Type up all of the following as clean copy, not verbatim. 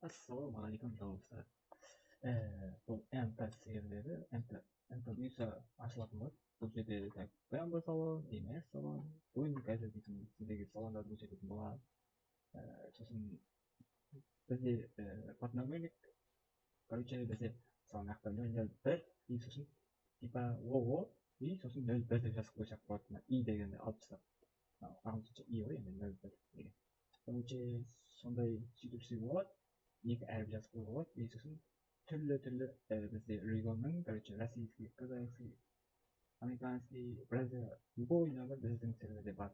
Assalomualaikum do'stlar. Bu MP serveri, MP büyüsa açılatmalar. Bu жерде прям салон, емес салон. Oyun қазір дейтін сіздерге салондарды көрсететін болады. Сосын бізде подноготник, короче, бізде мысалы мына жақта 001 и сосын типа ОО и сосын 01 деп жазып қойсақ болады. Мына и дегенді алып тастап. Ағылшынша и ғой енді 01 деген. Короче, сондай сөйтіп болады. Екі әріп жазып қоюға болады. И сосын түрлі бізде регионның, короче, российский, казахский, американский, бразил, любой номер біздің серверде бар.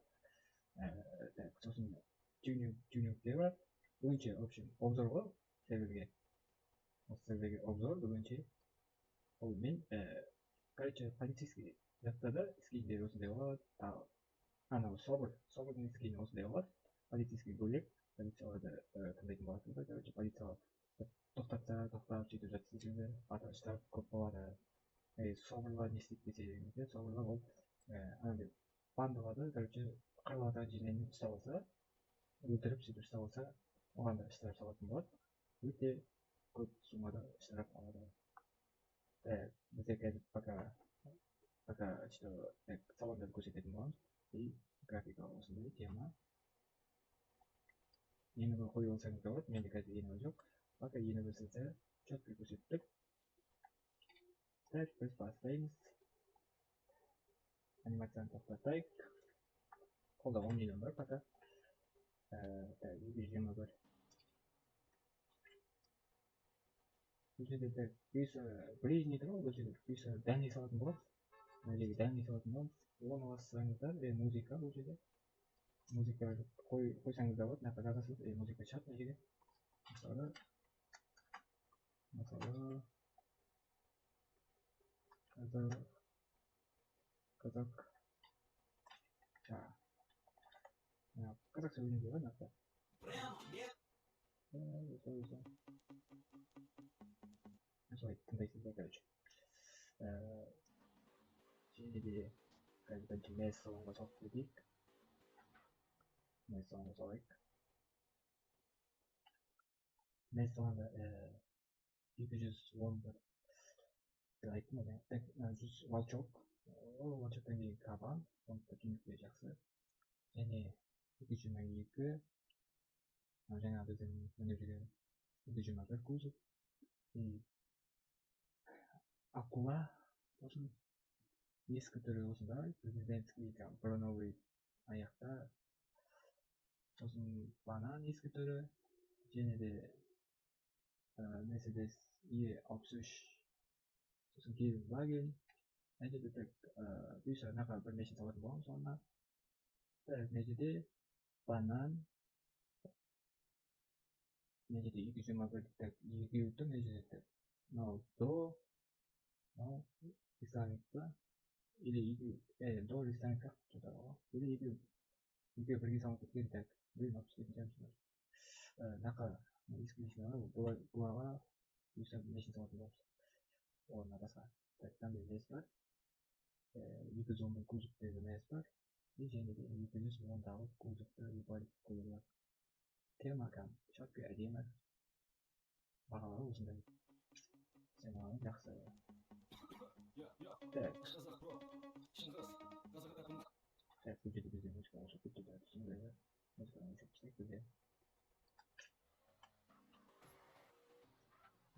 Сосын тюнингтер бар. Бүгінше, в общем, обзор ғой серверге. Осы серверге обзор бүгінше. Ол мен, короче, полицейский жақтарда скиндер осындай болады. Анау соборный скин осындай болады. Полицейский бөлек. Полицияларды тыңдайтын боласыңдар. Короче, полициялар тоқтатса, тоқтап сөйтіп жатса секілді аталыштар көп болады. Соборлар не істейді десеңіздер, соборлар ол анандай бандаларды, короче, қырларда жинайын ұстап алса, өлтіріп сөйтіп ұстап алса, оған да штраф салатын болады. Өте көп суммада штраф алады. Бізде қазір пока что салондарды көрсететін боламыз. И графика осындай тема. Ені қойып алсаңыз да болады, менде қазір ені жоқ. Пока ені көрсетсе, четко көрсеттік. Так, біз бастаймыз. Анимацияны тоқтатайық. Қолда 10 миллион бар пока. 221. Бұл жерде бұйса ближний тұр ғой, бұл жерде бұйса дәлний салатын болады. Мына жерге дәлний салатын боламыз. Оны бассаңыздар, музыка бұл жерде. Музыка қойсаңыз да болады, мына жақта жазасыз, музыка шығады мына жерге. Мысалы қазақ қазақша өлеңдер бар мына жақта. Солай тыңдайсыздар, короче. Және де қазір бірінші мәз салонға салып кетейік. Мәз салонға салайық. Мәз салонда 211 деп айттым ғой. 100 волчок. Ол волчоктан кейін кабан, сондықтан тюнингтер жақсы. Және 222 жаңа біздің міне жүрген 221 кузов. И акула сосын ескі түрі осындай, президентский броновый аяқта. Сосын банан ескі түрі. Және де Mercedes E63. Сосын Volkswagen. Мына жерде бұйса наға бір мәшін салатын боламыз соңына. Мына жерде банан. Мына жерде 221 екеуі тұр. Мына жерде мынау до, мынау исламик па? Или до исламик сияқты тұрды ғой. Или екеуі бірге салып кеткен. Так, біреуін алып түсетін шығармыз. Нақа ескі мәшиналар, бұларға бұйса мәшін салатын боламыз. Орнына басқа. Мынандай мәз бар. 211 кузовтегі мәз бар. Және де 210-дағы кузовты ебалып қойылар. Термокам, шапка әдемі. Бағалары осындай. Сәлемі жақсы. Так. Бұл жерде бізде музыка қосып кетті. Түсіндіреді. Музыканы қосып тастайық бізде.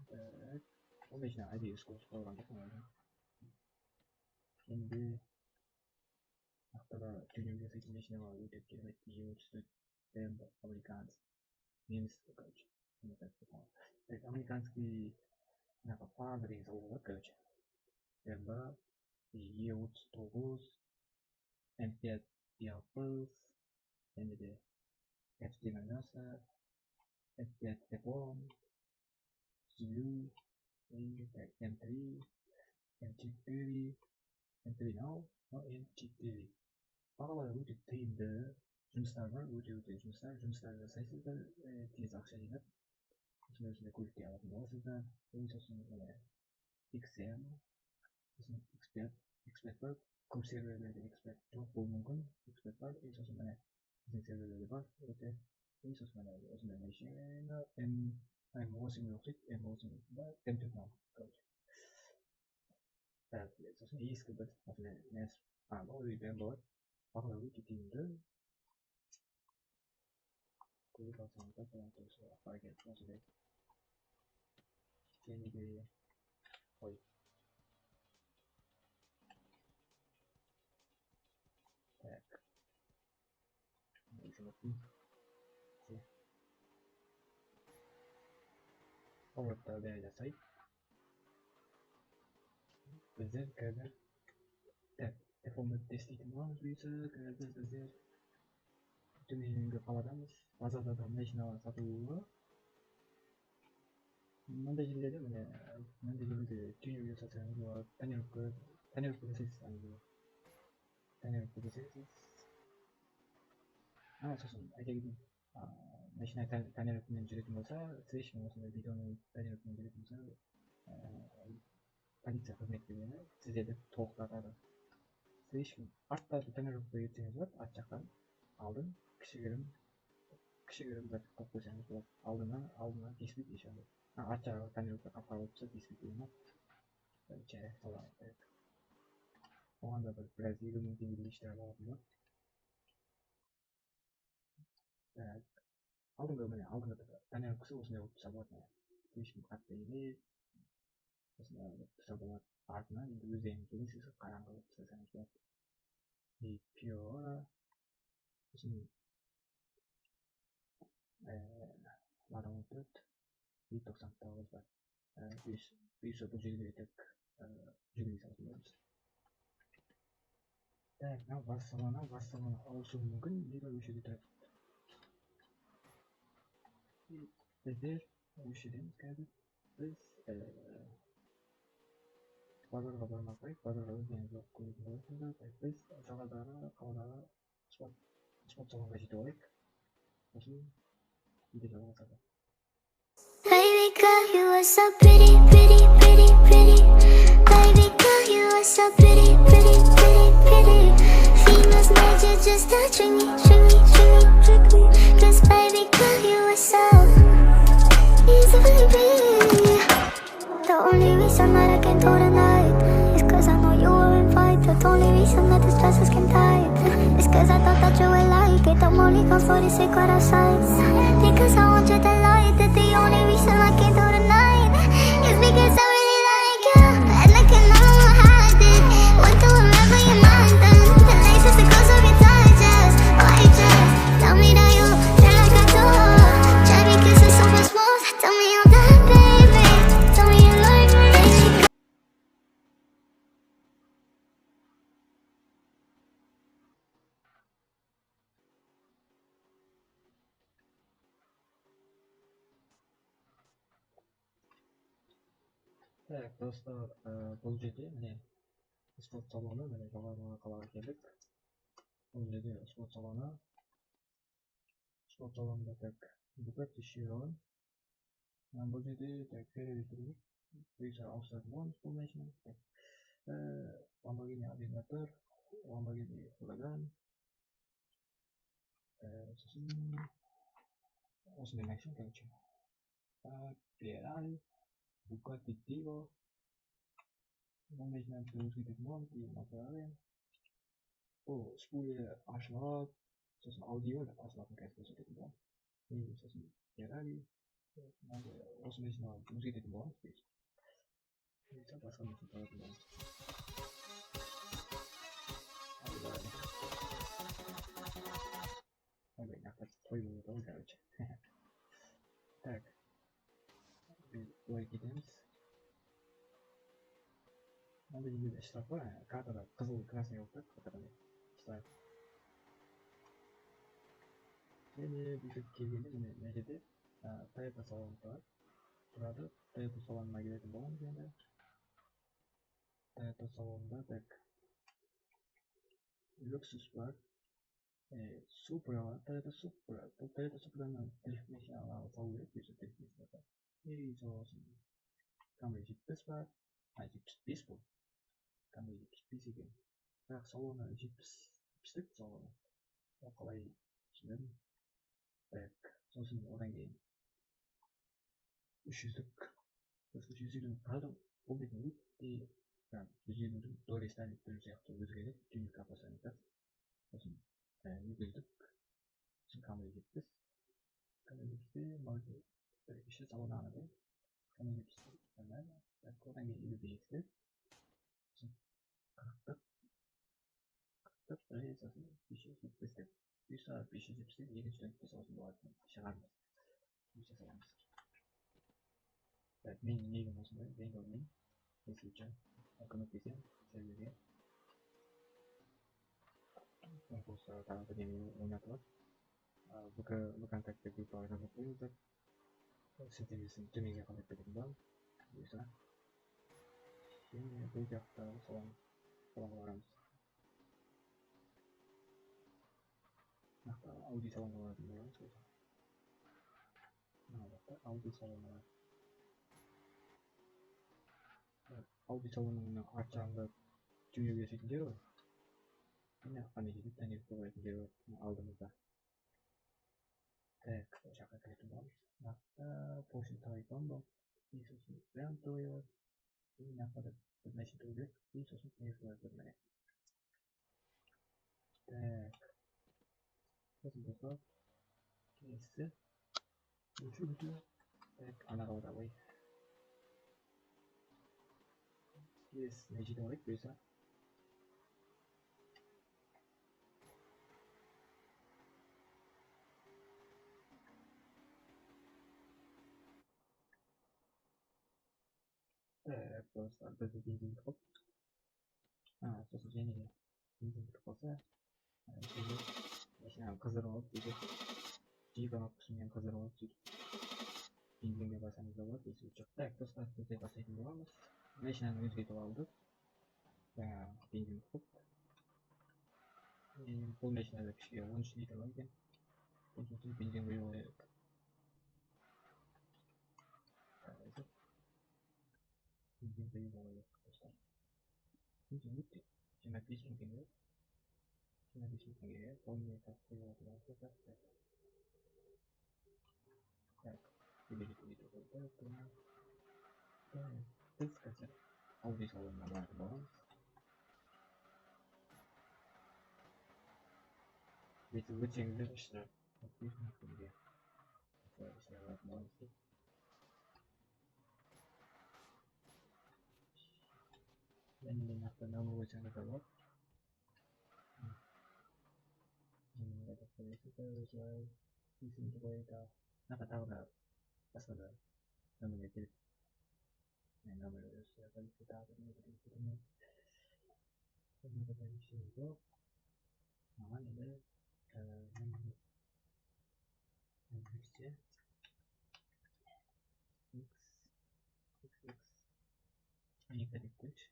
Так. Ол мәшіне әдейі қосып қойған жоқпын. Енді ақтада тюнинг жасайтын машиналар өте керемет. E34 BMW американский. Неміс, короче. Так, американский фара деген салу болады, короче. BMW E39, M5 Ялпыз, және де F90, F5 Теплон, Zulu, M3, M4, M3 now, M4. Бағалары өте тиімді, жұмыстар бар, өте жұмыстар жасайсыздар, тез ақша жинап, осындай көлікте алатын боласыздар. Сосын XM, сосын Expert бар, көп серверлерде Expert жоқ болуы мүмкін, Expert бар, сосын біздің серверлерде бар, өте. Сосын осындай машина, осымен оқиды, енді осымен темпет мынау, короче. Так, сосын ескі бір осындай нәрсе, бұл үйден болады. Бағалау өте тиімді. Көріп алсаңыздар, бұдан осы пакет осындай. Теңге ой. Так. Жұмысын. Поворотта бәрі жасайды. Біздер қазір F-15 істейтін боламыз бұйырса, қазір біздер төменгі қаладамыз. Базарда машиналар сатылуы. Мынандай жерлерде міне мынандай жерлерде түйе жасасаңыз болады, тонировка жасайсыз. Тонировка жасайсыз. Сосын айта кетейін, машина тонировкамен жүретін болса, слишком осындай бидонмен тонировкамен жүретін болса, полиция қызметкерлері сіздерді тоқтатады. Слишком артта тонировка етсеңіз болады, арт жақтан алдын кішігірім бір қойып қойсаңыз болады. Алдына тиіспейді ешқандай. Арт жағы тонировка қап-қара болып тұрса тиіспейді ма? Жарайды, солай айтайық. Оған да біраз 20 мың теңгедей іштер болатын ба? Алдыңғы тонировкасы осындай болып тұрса болады. Ешкім қатты емес. Осындай болып тұрса болады. Артынан енді өздеріңіз көресіз, қараңғы болып жасаңыз болады. Пиора. Сосын Lada 14 199 бар. Бұйырса бұл жерге тек жүгіне салатын боламыз. Так, мынау бас салоны ауысуы мүмкін, либо осы жерде тұрады. Біздер осы жердеміз қазір. Біз базарға бармай қойып, базарға өздеріңіз оқып көретін боласыздар. Біз қаладағы спорт салонға жетіп алайық. Сосын видео жалғасады. Baby girl, you are so pretty, pretty, pretty, pretty. Baby girl, you are so pretty, pretty, pretty, pretty. Females need you just to trick me, trick me, trick me, trick me. 'Cause baby girl, you are so easy, baby. The only reason that I can do tonight is 'cause I know you were invited. The only reason that this dress is skin tight is 'cause I thought that you would like it. I'm only gone for the secret outside. Because I want you to lie. That the only reason I can do tonight is because I really like you. And I can know how I did. Went to wherever your mind then. The nicest the close of your touches. Why just tell me that you feel like I do? Try because it's super smooth. Tell me I'm done, baby. Tell me you like me, baby. Так, достар, бұл жерде міне спорт салоны, міне жоғарғы қалаға келдік. Бұл жерде спорт салонында так Bugatti Chiron. Бұл жерде так Ferrari тұрды. Бұйырса ауыстыратын боламыз бұл машинаны. Lamborghini Aventador, Lamborghini Huracan. Сосын осындай машина, короче. Ferrari, Bugatti Divo. Бұл машинаны өзгертетін боламыз, кейін McLaren. Бұл спойлер ашылады. Сосын аудио ашылатын қазір көрсететін боламыз. Сосын Ferrari. Осы машиналарды өзгертетін боламыз. Басқа машина табатын боламыз. Ой, нақтап той болады ғой, короче. Так. Біз былай кетеміз. Мынандай жерде штраф бар, картада қызыл красный болып тұрады, картада штраф. Және бүйтіп келгенде мына жерде Toyota салоны тұрады. Toyota салонына келетін боламыз енді. Toyota салонында так Lexus бар. Supra var. Toyota Supra. Bu Toyota Supra'nın drift машиналары салу керек, бұйырса drift машиналар. Сосын Camry 75 бар. 75 бұл. Camry 75 екен. Бірақ салоны 70-тік салоны. Қалай түсіндірдім? Так, сосын одан кейін 300'lük. Kısa 300'lük pardon. O benim değil. Yani 120'lik doğru istenlikleri yaptı. Özgürlük. Dünya kapasitesi. Musun? Yüzüldük. Şimdi kamerayı gittik. Kamerayı gitti. Malzeme. Böyle bir şey salon anladı. Kamerayı gitti. Hemen. Oradan geliyor bir gitti. Şimdi kalktık. Böyle esasında bir şey gittik. Bir saat bir şey gittik. 7 dönüp olsun bu arada. Şaharımız. Bir şey salamız. Evet, benim neyim olsun böyle. Benim olmayayım. Kesinlikle. Akıllı kesin. Sevgili. Konkursa tarafı gemiyi oynatmak. Bukan takdir bir programı koyulacak. Sitemizi tümü yakaladıklarından. Bu yüzden. Şimdi bu hafta salonlarımız. Hatta Audi salonları dinliyoruz. Hatta Audi salonları. Audi salonunun açağında tümü gözüküyor. Yine hani gidip hani kuvvetli aldığımızda. Evet, şaka kayıtım. Hatta Porsche Taycan da bir sözü Venturi 이 나라를 메시도를 이소식 내수하였네. 네, 그래서 케이스 우주우주 안 나오다고 해. 케이스 메시도를 그래서 네, 그래서 그래서 빈진 컵 소스 제니 빈진 컵을 그리고 그냥 그대로 이제 뒤가 없으면 그대로 빈진에 가서 이거 있었죠. 네, 그래서 그때 가서 이거 내시는 뮤직도 aldık. 빈진 컵 bu neşnede bir şey onun için de varken bu 빈진 uyuyor. 빈진 uyuyor arkadaşlar. 빈진 밑에 지나 비스무게요. 지나 비스무게요. 본인이 갖고 있는 똑같아요. 이렇게 되고 그냥 뜻까지 어디서 나가는 거. Ведь вы тем лично написано где. Это все возможности. Я не останавливаюсь на того. Это политика вызывает писем какой-то. Нападала посада. Номер 9. Номер 10. Политика. Номер 10. Нормально. Вместе. X. Не корректуешь.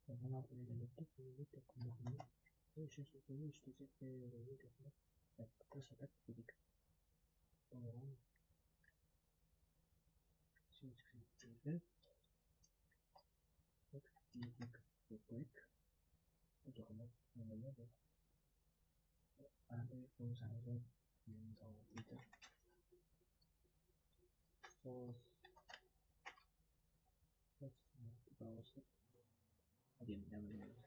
Она определит то, что вы так могли. Я еще сужу, что это выйдет. Так, просто так будет. Ладно. Все, теперь. Так, клик. Это кому? Не надо. А ты получается не зовите. Сос. Пожалуйста. Один я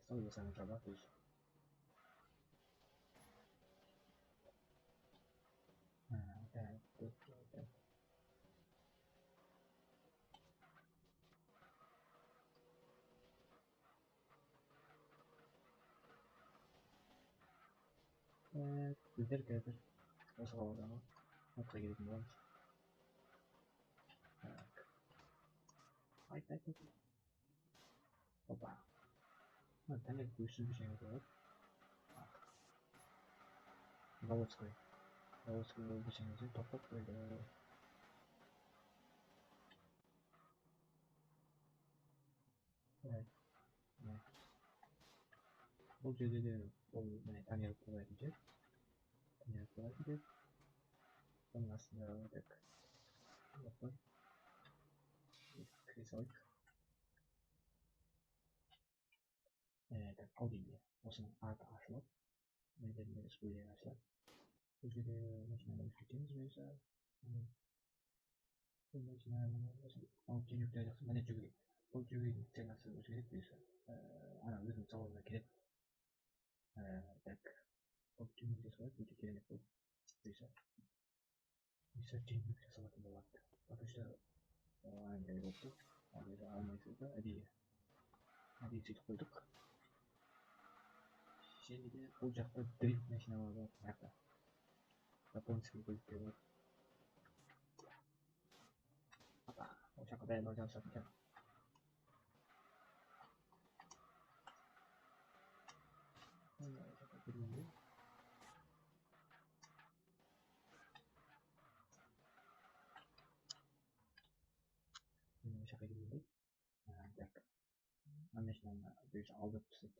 ставлю сам работаешь. Так, тут. Güzel geldi. Nasıl oldu ama? Nasıl girdim ben? Ay. Hoppa. Tabii güçlü bir şey var. Галузкой. Галузкой обучение топок böyle. Evet. Evet. Bu cüzeli tanıyarak kullanacak. Sonrasında aldık. Yapın. Krisoik. Audi. Olsun artı aşmak. Nedenleri söyleyeyim aşağı. Bu cüzeli başına da düşüneceğiz mesela. бұл машинаның алып жүру жақсы міне жүру керек. Бұл жүру жаңасы өзі керек бұйырса. Ана өзінің салонына келеді. Так, бұл жүру жасалады, өте керемет бұл бұйырса. Бұйырса жеңілдік жасалатын болады. Потому что андай болып тұр. Алайда алмайсыз да, әдейі сөйтіп қойдық. Және де бұл жақта дрифт машиналар бар, мына японский көліктер бар. Ол жаққа дайындау жасалатын шығар. Жаққа келгенде так, ана машинаны бұйырса алдырып тастап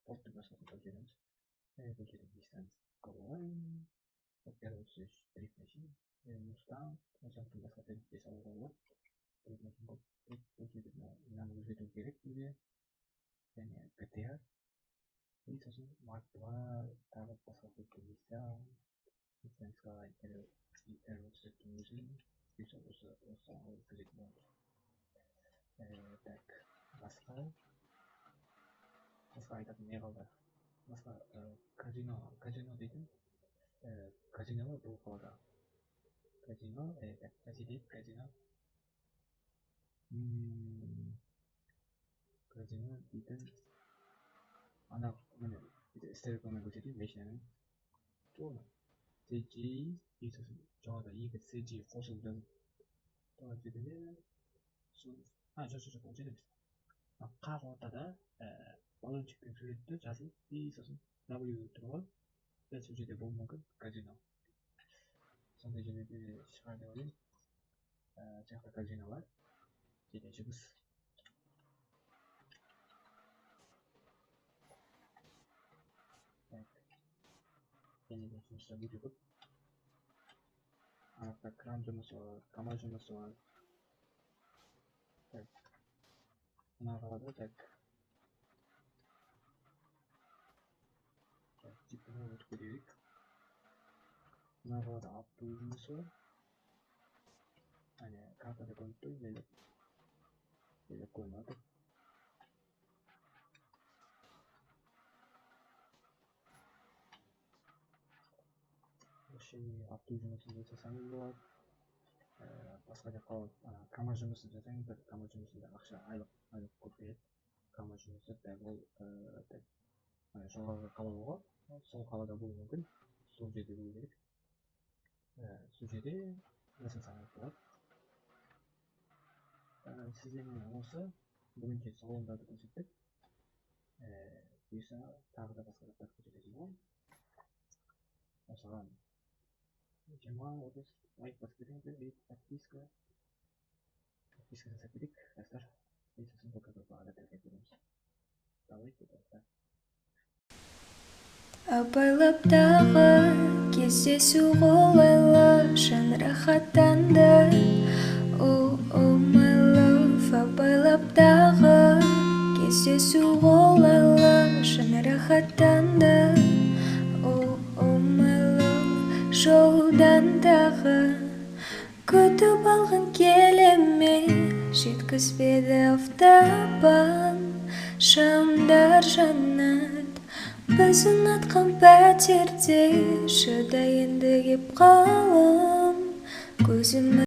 Порты басқасын көтереміз. Бұл жерде дистанс қалайын. Первый сөз дрифт машина. Мустанг. Осыяқтың басқа тәртіпте салуға болады. Дрифт машина бұл жерде мынаны өзгерту керек бізге. Және GTR. И сосын Mark 2 тағы басқа көптен Nissan. Nissan'ға R34-тің өзі. Бұйырса осы өткізетін болады. Так, басқа айтатын не қалды? Басқа казино дейтін казино бұл қалада. Казино дейтін ана міне стереокоммен көрсетейін машинаның тоны CG жоғарыда екі CG қосылды. Тоғыз жерде жоқ ол жерде емес. Қақ ортада баллончикпен суретті жазылып, сосын W тұрған. Дәл сол жерде болуы мүмкін казино. Сондай жерлерде шығар деп ойлаймын. Жақта казино бар. Жерде жұмыс. Және де жұмыстар өте көп. Анақта кран жұмысы бар, камаз жұмысы бар. Мына қалада так. Типіне өтіп көрейік. Мына қалада автобус жұмысы бар. Әне картада көрініп тұр, елеп қоймады. Автобус жұмысын жасасаңыз болады. Басқа жаққа камаз жұмысын жасаңыздар. Камаз жұмысында ақша айлық көп береді. Камаз жұмысы ол жоғарғы қалауға, сол қалада болуы мүмкін. Сол жерде болу керек. Сол жерде жасасаңыз болады. Сіздермен осы бүгінше салондарды көрсеттік. Бұйырса тағы да басқа заттар көрсететін боламын. Осыған 20-30 лайк басып кетіңіздер, подписка жасап кетейік, жастар. Сосын бұл бағада тіркеп көреміз. Давайте, достар. Абайлап тағы кездесу қолайлы, жан рахаттанды. Oh my love, абайлап тағы кездесу қолайлы, жан рахаттанды. Oh my love, жолдан тағы күтіп алғын келеме, жеткізбеді автобан. Шамдар жаннат, біз ұнатқан пәтерде, шыдай енді кеп қалым көзім